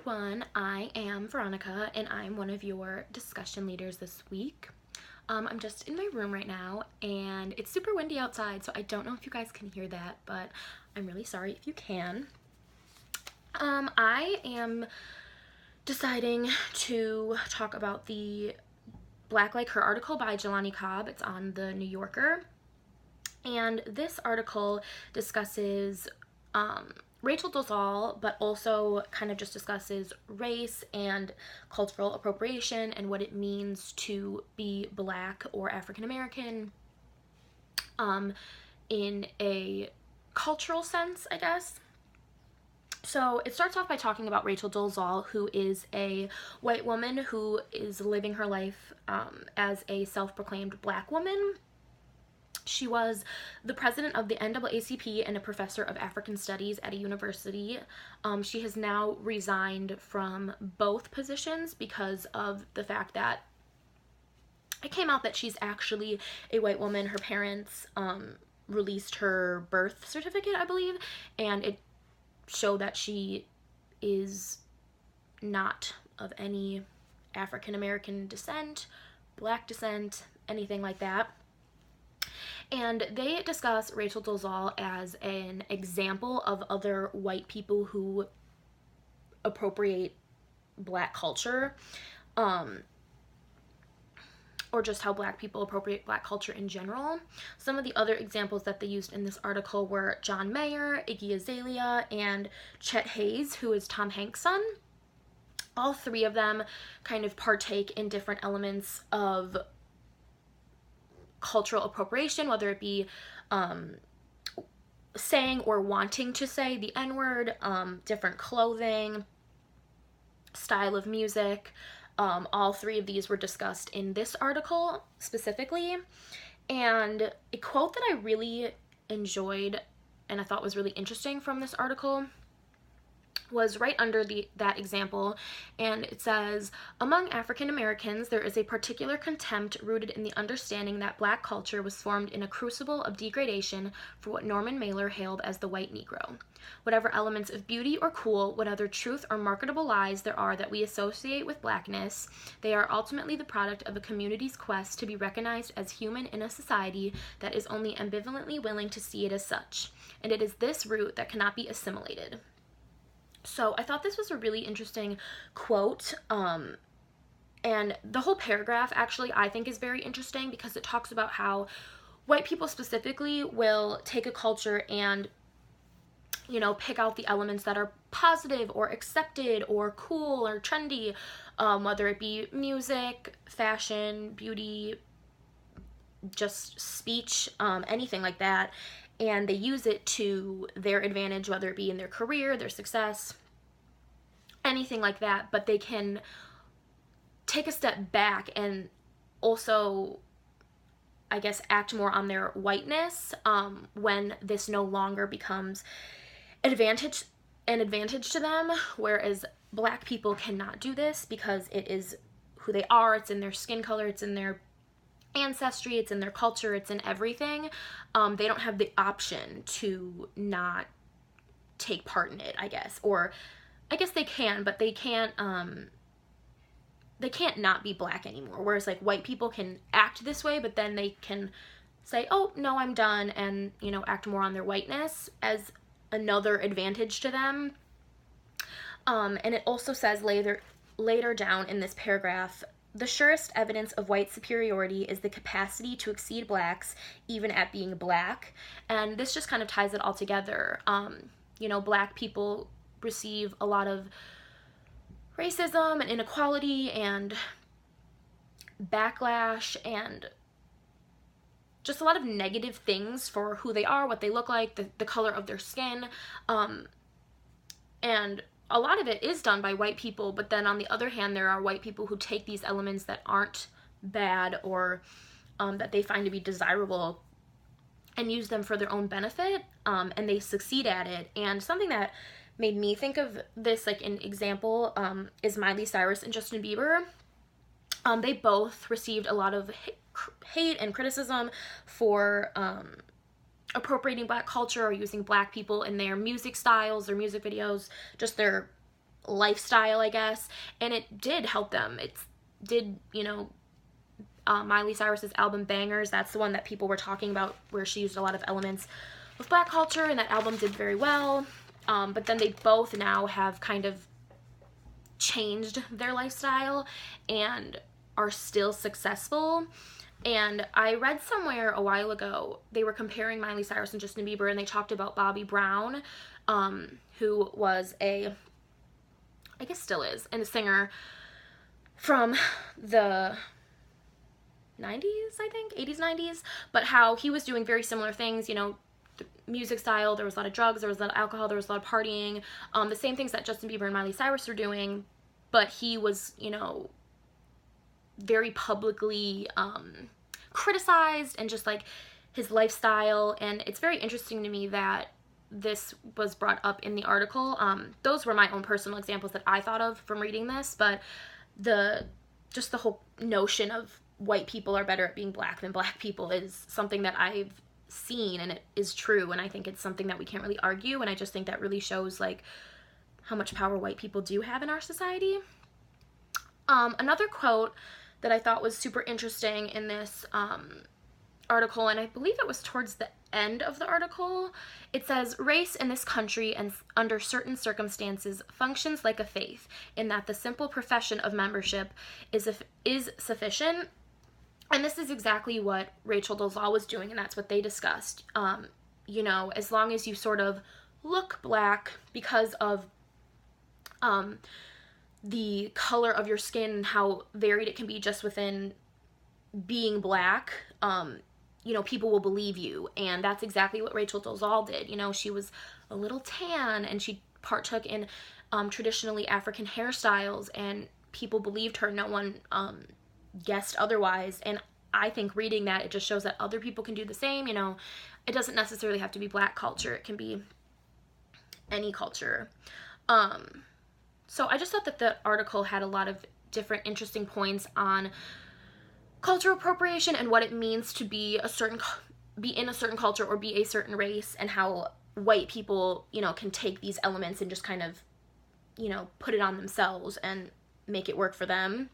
everyone, I am Veronica and I'm one of your discussion leaders this week. I'm just in my room right now and it's super windy outside, so I don't know if you guys can hear that, but I'm really sorry if you can. I am deciding to talk about the Black Like Her article by Jelani Cobb. It's on the New Yorker. And this article discusses Rachel Dolezal, but also kind of just discusses race and cultural appropriation and what it means to be Black or African American in a cultural sense, I guess. So it starts off by talking about Rachel Dolezal, who is a white woman who is living her life as a self-proclaimed Black woman. She was the president of the NAACP and a professor of African Studies at a university. She has now resigned from both positions because of the fact that it came out that she's actually a white woman. Her parents released her birth certificate, I believe, and it showed that she is not of any African American descent, Black descent, anything like that. And they discuss Rachel Dolezal as an example of other white people who appropriate Black culture, or just how Black people appropriate Black culture in general. Some of the other examples that they used in this article were John Mayer, Iggy Azalea, and Chet Hayes, who is Tom Hanks' son. All three of them kind of partake in different elements of cultural appropriation, whether it be saying or wanting to say the N-word, different clothing, style of music. All three of these were discussed in this article specifically. And a quote that I really enjoyed and I thought was really interesting from this article was right under that example, and it says, "Among African Americans, there is a particular contempt rooted in the understanding that Black culture was formed in a crucible of degradation for what Norman Mailer hailed as the white Negro. Whatever elements of beauty or cool, what other truth or marketable lies there are that we associate with Blackness, they are ultimately the product of a community's quest to be recognized as human in a society that is only ambivalently willing to see it as such, and it is this root that cannot be assimilated." So I thought this was a really interesting quote, and the whole paragraph actually I think is very interesting because it talks about how white people specifically will take a culture and, you know, pick out the elements that are positive or accepted or cool or trendy, whether it be music, fashion, beauty, just speech, anything like that. And they use it to their advantage, whether it be in their career, their success, anything like that. But they can take a step back and also, I guess, act more on their whiteness when this no longer becomes an advantage to them, whereas Black people cannot do this because it is who they are, it's in their skin color, it's in their ancestry, it's in their culture, it's in everything. They don't have the option to not take part in it, I guess. Or I guess they can, but they can't not be Black anymore. Whereas like white people can act this way, but then they can say, "Oh, no, I'm done," and, you know, act more on their whiteness as another advantage to them. And it also says later down in this paragraph, "The surest evidence of white superiority is the capacity to exceed Blacks, even at being Black." And this just kind of ties it all together. You know, Black people receive a lot of racism and inequality and backlash and just a lot of negative things for who they are, what they look like, the color of their skin. And a lot of it is done by white people, but then on the other hand, there are white people who take these elements that aren't bad or that they find to be desirable and use them for their own benefit, and they succeed at it. And something that made me think of this, like an example, is Miley Cyrus and Justin Bieber. They both received a lot of hate and criticism for appropriating Black culture or using Black people in their music styles, their music videos, just their lifestyle, I guess, and it did help them. It did, Miley Cyrus's album Bangers, that's the one that people were talking about where she used a lot of elements of Black culture, and that album did very well. But then they both now have kind of changed their lifestyle and are still successful. And I read somewhere a while ago, they were comparing Miley Cyrus and Justin Bieber, and they talked about Bobby Brown, who was I guess still is, and a singer from the 90s, I think, 80s, 90s, but how he was doing very similar things, the music style, there was a lot of drugs, there was a lot of alcohol, there was a lot of partying, the same things that Justin Bieber and Miley Cyrus were doing, but he was, very publicly criticized, and just like his lifestyle. And it's very interesting to me that this was brought up in the article. Those were my own personal examples that I thought of from reading this, but the whole notion of white people are better at being Black than Black people is something that I've seen, and it is true, and I think it's something that we can't really argue, and I just think that really shows like how much power white people do have in our society. Another quote that I thought was super interesting in this article, and I believe it was towards the end of the article, it says, "Race in this country and under certain circumstances functions like a faith, in that the simple profession of membership is sufficient." And this is exactly what Rachel Dolezal was doing, and that's what they discussed. As long as you sort of look Black because of the color of your skin and how varied it can be just within being Black, people will believe you. And that's exactly what Rachel Dolezal did. She was a little tan, and she partook in traditionally African hairstyles, and people believed her. No one guessed otherwise. And I think reading that, it just shows that other people can do the same. It doesn't necessarily have to be Black culture. It can be any culture. So I just thought that the article had a lot of different interesting points on cultural appropriation and what it means to be in a certain culture or be a certain race, and how white people, can take these elements and just kind of, put it on themselves and make it work for them,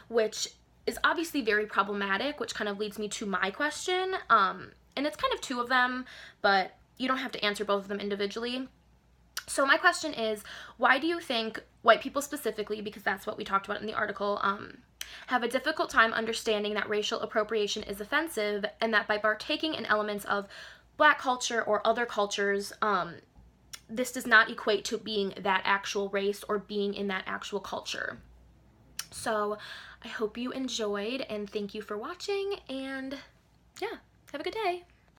which is obviously very problematic, which kind of leads me to my question. And it's kind of two of them, but you don't have to answer both of them individually. So my question is, why do you think white people specifically, because that's what we talked about in the article, have a difficult time understanding that racial appropriation is offensive, and that by partaking in elements of Black culture or other cultures, this does not equate to being that actual race or being in that actual culture? So I hope you enjoyed, and thank you for watching, and yeah, have a good day.